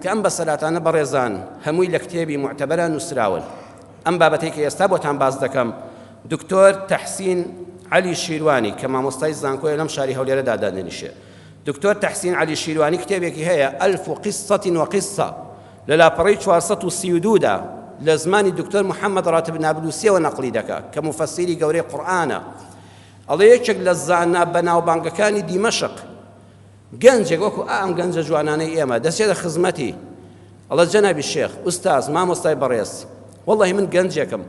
کە ئەم بەسەراتانە بەڕێزان هەمووی لە کتێبی معتەبەرە نووسراون. ئەم بابەتەی کە ئێستا بۆتان باز دەکەم دکتۆر تەحسین علی شیروانی کە مامۆستای زانکۆیە لەم شاری هەولێرەدا دادەنیشێ. دکتۆر تەحسین علی شیروانی کتێبێکی هەیە ئەلف قسة وقسة لە لاپەڕەی 432دا لە زمانی دکتۆر محەممەد ڕاتب نابلوسیەوە نەقلی دەکات کە مفەسیری گەورەی قورئانە. ئەڵێ یەکێک لە زانا بەناوبانگەکانی دیمەشق گەنجێک وەکو ئام گەنجە جوانانەی ئێمە دەچێتە خزمەتی، ئەڵە جەنابی شێخ ئوستاز مامۆستای بەڕێز وەڵڵاهی من گەنجێکم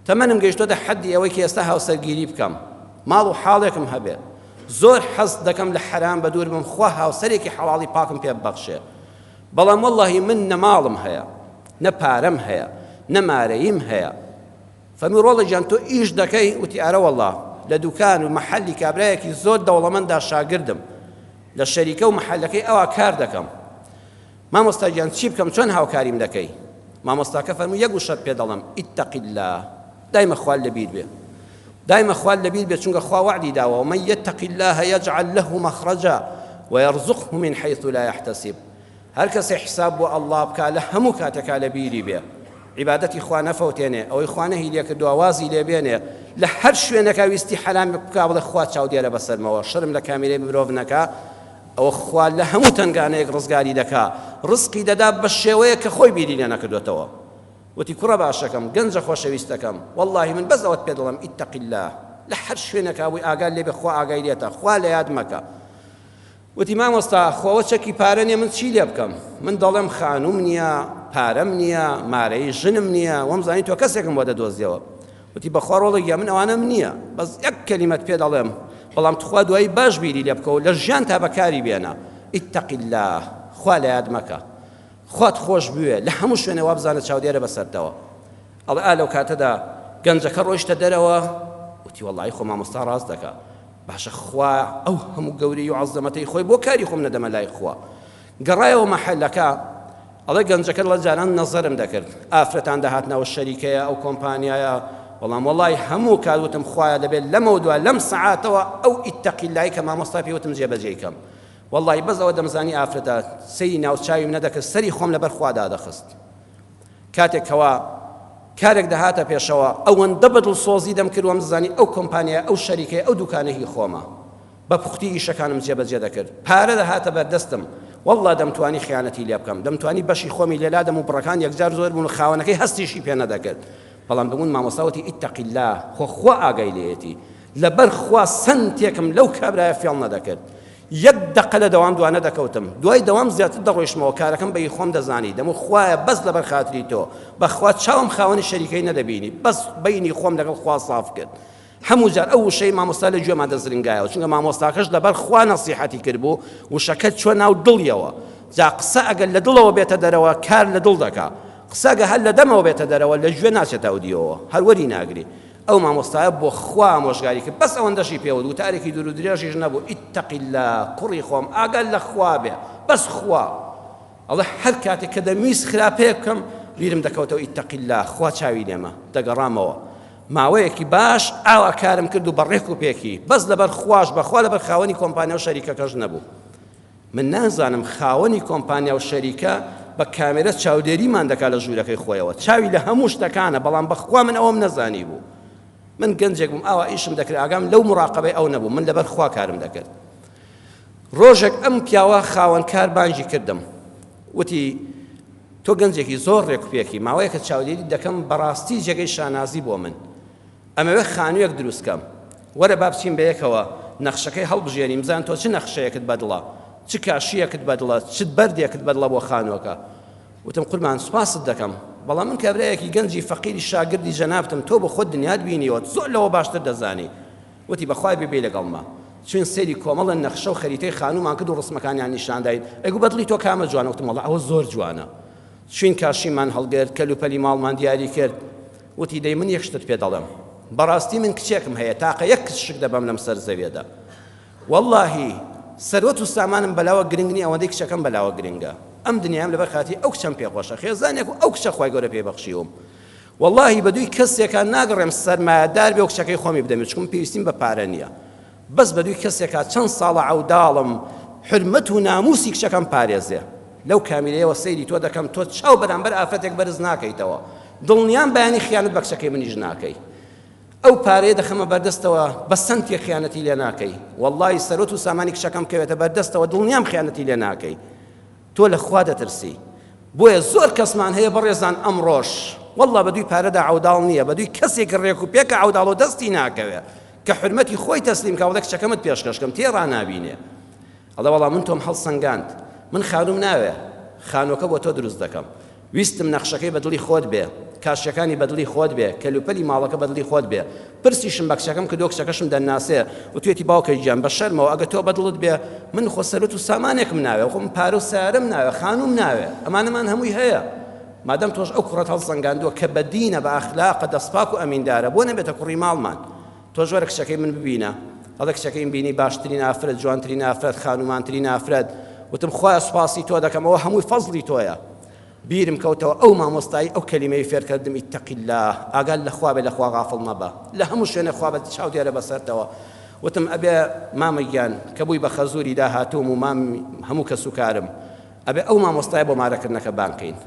تەمەنم گەیشتۆتە حەدی ئەوەی کە ئێستا هاوسەرگیری بکەم، ماڵ و حاڵێکم هەبێ، زۆر حەز دەکەم لە حەرام بە دوور بم، خوا هاوسەرێکی حەڵاڵی پاکم پێ ببەخشێ، بەڵام وەڵڵاهی من نە ماڵم هەیە نە پارەم هەیە نە مارەییم هەیە. فەرمی ڕۆڵە گیان تۆ ئیش دەکەی؟ وتی ئارە وەڵڵا لە دوکان و مەحەلی کابرایەکی زۆر دەوڵەمەندا شاگردم لە شەریکە و مەحەلەکەی ئەوە کار دەکەم. مامۆستا گیان چی بکەم چۆن هاوکاریم دەکەی؟ مامۆستاکە فەرمووی یەک وشت پێ دەڵێم ئیتەقی الله، دایمە خوال لەبیر بێ، دایمە خوال لەبیر بێ، چونکە خوا وعدی داوە ومن یتەقی الله یجعل له مەخرەجا ويرزقه من حيث لا يحتسب. هەر کەسێ حساب بۆ ئەڵڵا بکا لە هەموو کاتێکا لەبیری بێ، عیبادەتی خوا نەفەوتێنێ، ئەوەی خوا نەهی لێ کردووە وازی لێ بێنێ، لە هەر شوێنێکا ویستی حەلام بکا بڵێ خوا چاودێرە بەسەرمەوە، شرم لە کامیرەی مرۆڤ نەکا، ئەوە خوا لە هەموو تەنگانەیەک ڕزگاری دەکا، ڕزقی دەدا بە شێوەیە کە خۆی بیری لێ نەکردوێتەوە. وتی کوڕە باشەکەم گەنجە خۆشەویستەکەم وەڵڵاهی من بەس ئەوەت پێ دەڵێم ئیتەقی الله، لە هەر شوێنێکا بووی ئاگار لێ بێ خوا ئاگای لێتە، خوا لە یاد مەکە. وتی مامۆستا خۆوە چەکی پارە نییە من چی لێ بکەم؟ من دەڵێم خانوم نییە، پارەم نییە، مارەی ژنم نییە، وەمزانی تۆ کەسێکم بۆ دەدۆزیەوە. وتی بەخوا ڕۆڵێک من ئەوانەم نییە، بەس یەک کەلیمەت پێ دەڵێم، بەڵام تخوا دوایی باش بیری لێ بکەوە لە ژیان تا بەکاری بێنە، ئیتەقی الله، خوا لە یاد مەکە، خوات خۆش بوێ لە هەموو شوێنێ وا بزانە چاودێرە بەسەرتەوە. ئەڵێ ئا لەو کاتەدا گەنجەکە ڕۆیشتە دەرەوە، وتی وەڵڵاهی خۆ مامۆستا ڕاست دەکا، باشە خوا ئەو هەموو گەورەی و عەزەمەتەی خۆی بۆ کاری خۆم نەدەمە لای خوا. گەڕایەوە مەحەلەکە، ئەڵێ گەنجەکە لە جاران نەزەرم دەکرد، ئافرەتان دەهاتنەوە شەریکەیە ئەو کۆمپانیایە، بەڵام وەڵڵاهی هەموو کاتوتم خوایە دەبێت لەمە دووە لەم سەعاتەوە ئەو ئیتەقی اللهی کە مامۆستا پێوتم جێبەجێ کەم. وەڵڵاهی بەس ئەوە دەمزانی ئافرەتە سەری ناوچاویم نەدەکرد، سەری خۆم لەبەر خوادا دەخست. کاتێکەوە کارێک دەهاتە پێشەوە ئەوەندە بەدڵسۆزی دەمکرد وەم زانی ئەو کۆمپانیای ئەو شەریکەی ئەو دوکانەی خۆمە بە پوختی ئیشەکانم جێبەجێ دەکرد، پارە دەهاتە بەردەستم، وەڵڵا دەمتوانی خیانەتی لێ بکەم، دەمتوانی بەشی خۆمی لێلادەم و بڕەکان یەکجار زۆر بوون و خاوەنەکەی هەستیشی پێ نەدەکرد، بەڵام بمون مامۆستاوەتی ئیتەقی الله، خۆ خوا ئاگای لێیەتی، لەبەر خوا سنتێکم لەو کابرایە فێڵ نەدەکرد، یەک دەقە لە دەوام دوانە دەکەوتم، دوای دەوام زیاتر دەڕۆیشتمەوە، کارەکەم بەی خۆم دەزانی، دەمو خوایە بەس لەبەر خاتری تۆ، بەخوا چاوم خاوەنی شەریکەی نەدەبینی، بەس بینی خۆم لەگەڵ خوا صاف کرد. هەموو جار ئەو وشەی مامۆستا لە گوێمان دەزرنگایەوە، چونکە مامۆستاکەش لەبەر خوا نەسیحەتی کردبوو، وشەکە چوە ناو دڵیەوە، جا قسە ئەگەر لە دڵەوە بێتە دەرەوە کار لە دڵ دەکا، قسە ئەگەر هەر لە دەمەوە بێتە دەرەوە لە گوێ ناچێتە ئەودیەوە، هەر وەری ناگری. ئەو مامۆستایە بۆ خوا ئامۆژگاری کرد، بەس ئەوەندەشی پێوە و تارێکی دوور و درێژیش نەبوو، ئیتەقی الله، کوڕی خۆم ئاگەر لە خوا بێ، بەس خوا. ئەڵێ هەر کاتێک کە دەمویست خراپەیە بکەم بیرم دەکەوتەوە ئیتەقی الله، خوا چاوی لێمە، دەگەڕامەوە. ماوەیەکی باش ئاوا کارم کرد و بەڕێک و پێکی، بەس لەبەر خواش بەخوا لەبەر خاوەنی کۆمپانیا و شەریکەکەش نەبوو. من نازانم خاوەنی کۆمپانیا و شەریکە بە کامێرە چاودێریمان دەکات لە ژوورەکەی خۆیەوە، چاوی لە هەموو شتەکانە، بەڵام بەخوا من ئەوەم نەزانی بوو. من گەنجێک بووم ئاوا ئیشم دەکرد، ئاگام لەو مراقەبەی ئەو نەبوو، من لەبەر خوا کارم دەکرد. ڕۆژێک ئەم پیاوە خاوەنکار بانگی کردم، وتی تۆ گەنجێکی زۆر ڕێکوپێکی، ماوەیە کە چاودێری دەکەم بەڕاستی جێگەی شانازی بۆ من، ئەمەوێ خانوویەک دروستکەم، وەرە با بچین بەیەکەوە نەخشەکەی هەڵبژێنیم، بزان تۆ چ نەخشەیەکت بەدڵە، چ کاشیەکت بەدڵە، چ بەردێکت بەدڵە بۆ خانووەکە. وتم قوربان سوپاست دەکەم، بەڵام من کابرایەکی گەنجی فەقیری شاگردی جەنابتم، تۆ بە خۆت دنیات بینیوە، زۆر لەوە باشتر دەزانی. وتی بەخوای بێ لەگەڵما، چون سەیری کۆمەڵە نەخشە و خەریتەی خانوومان کرد و ڕسمەکانیان نیشانداین، ئەگو بەدڵی تۆ کامە جوانە؟ وتم وەڵڵا ئەوە زۆر جوانە. چوین کاشیمان هەڵگرت، کەلوپەلی ماڵمان دیاری کرد. وتی دەی من یەک شتت پێ دەڵێم، بەڕاستی من کچێکم هەیە، تاقە یەک کچشک دەبەم لەم سەر زەویەدا، وەڵڵاهی سەروەت و سامانم بەلاوە گرنگ نییە، ئەوەندەی کچەکەم بەلاوە گرنگە، ئەم دنیام لەبەر خاتی ئەو کچەم پێخۆشە، خێزانێک و ئەو کچە خوای گەورە پێبەخشیوم، وەڵڵاهی بەدووی کەسێکە ناگەڕێم سەرمایەدار بێ و کچەکەی خۆمی بدەمێت، چکم پێویستیم بە پارە نییە، بەس بەدووی کەسێکە چەند ساڵە عەوداڵم حرمەت و ناموسی کچەکەم پارێزێ، لەو کامیلەیەوە سەیری تۆ دەکەم تۆ چاو بەرامبەر ئافرەتێک بەرز ناکەیتەوە دڵنیان بەیانی خیانەت بە کچەکەی منیش ناکەی ئەو پارەیە دەخەمە بەردەستەوە بە سەنتێ خیانەتی لێ ناکەی وەڵڵی سەرۆت و سامانی کچەکەم کەوێتە بەردەستەوە دڵنیام خیانەتی لێ ناکەی تۆ لە خوا دەترسی بۆیە زۆر کەسمان هەیە بەڕێزان ئەمڕۆژ وەڵڵا بە دووی پارەدا عەوداڵ نییە بە دووی کەسێک ڕێک و پێکە عەوداڵ و دەستی ناکەوێ کە حرمەتی خۆی تەسلیم کە وڵە کچەکەمت پێشکەشکەم تێڕا نابینێ ئەڵێ وەڵا من تۆم هەڵسەنگاند من خانوم ناوێ خانۆکە بۆ تۆ دروست دەکەم ویستم نەخشەکەی بە دڵی خۆت بێ کاشەکانی بە دڵی خۆت بێ کەلوپەلی ماڵەکە بە دڵی خۆت بێ پرسیشم بە کچەکەم کە دۆ کچەکەشم دەناسێ و توێتی باوکەی گیان بە شەرمەوە ئەگە تۆ بە دڵت بێ من خۆ سەرۆت و سامانێکم ناوێ خۆم پارە و سیارەم ناوێ خانوم ناوێ ئەمانەمان هەمووی هەیە مادەم تۆش ئەو کوڕەت هەڵسەنگاندووە کە بە دینە بە ئەخلاقە دەستپاک و ئەمیندارە بۆ نەبێتە کوڕی ماڵمان تۆ ژۆرە کچەکەی من ببینە هەڵە کچەکەی بینی باشترین ئافرەت جوانترین ئافرەت خانومانترین ئافرەت وتم خوای سوپاسی تۆ دەکەم ئەوە هەمووی فەزڵی تۆیە بیرم کەوتەوە ئەو مامۆستایی ئەو کەلیمەی فێرکردم ئیتەقی الله ئاگال لە خوا بێ لە خوا غافڵ مەبە لە هەموو شوێنە خوا بە چاو دیارە بەسەرتەوە وتم ئەبێ مامەگیان کە بووی بە خەزووری داهاتووم و مام هەموو کەس و کارم ئەبێ ئەو مامۆستای بۆ مارەکردنەکە بانکەین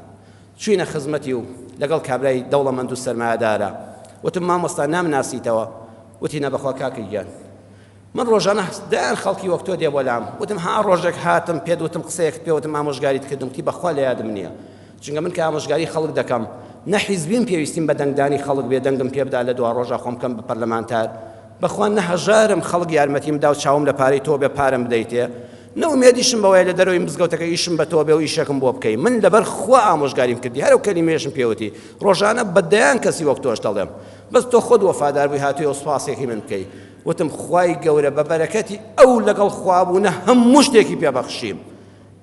چوینە خزمەتی و لەگەڵ کابرای دەوڵەمەند و سەرمایەدارە وتم مامۆستا نامناسیتەوە وتی نەبەخوا کاکەگیان من ڕۆژانە دایان خەڵکی وەک تۆ دێ بۆلام وتم ها ڕۆژێک هاتم پێت وتم قسەیەک پێوتم ئامۆژگاریت کردم تی بەخوا لە یادم نییە چونکە من کە ئامۆژگاری خەڵک دەکەم نە حیزبیم پێویستیم بە دەنگدانی خەڵک بێ دەنگم پێ بدا لە دوا ڕۆژە خۆم بکەم بە پەرلەمانتار بەخوا نە هەژارم خەڵک یارمەتیم دا و چاوم لە پارەی تۆ بێ پارەم بدەیتێ نەومێدیشم بەوەیە لە دەرەوەی مزگەوتەکە ئیشم بە تۆ بێ و ئیشەکەم بۆ بکەی من لەبەر خوا ئامۆژگاریم کردی هەرو کەلیمەیەشم پێوتی ڕۆژانە بەدەیان کەسی وەک تۆش دەڵێم بەس تۆ خۆت وەفادار بووی هاتووی و سوپاسێکی من بکەی وتم خوای گەورە بە بەرەکەتی ئەو لەگەڵ خوابوونە هەموو شتێکی پێبەخشیم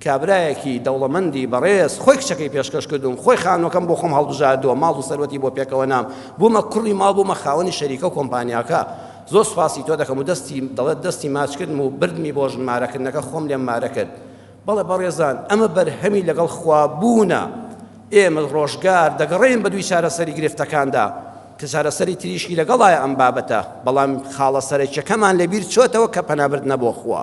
کابرایەکی دەوڵەمەندی بەڕێز خۆی کچەکەی پێشکەش کردوم خۆی خانۆکەم بۆ خۆم هەڵبژاردووە ماڵ و سەروەتی بۆ پێکەوە نام بوومە کوڕی ماڵ بوومە خاوەنی شەریکە و کۆمپانیاکە زۆر سوپاسی تۆ دەکەم و دەڵێت دەستی ماچکردم و بردمی بۆ ژمارەکردنەکە خۆم لێم مارە کرد بەڵێ بەڕێزان ئەمە بەرهەمی لەگەڵ خوابوونە ئێمە ڕۆژگار دەگەڕێین بە دووی چارەسەری گرفتەکاندا کە چارەسەری تریشکی لەگەڵایە ئەم بابەتە بەڵام خاڵە سەرەکیەکەمان لەبیر چۆتەوە کە پەنابردنە بۆ خوا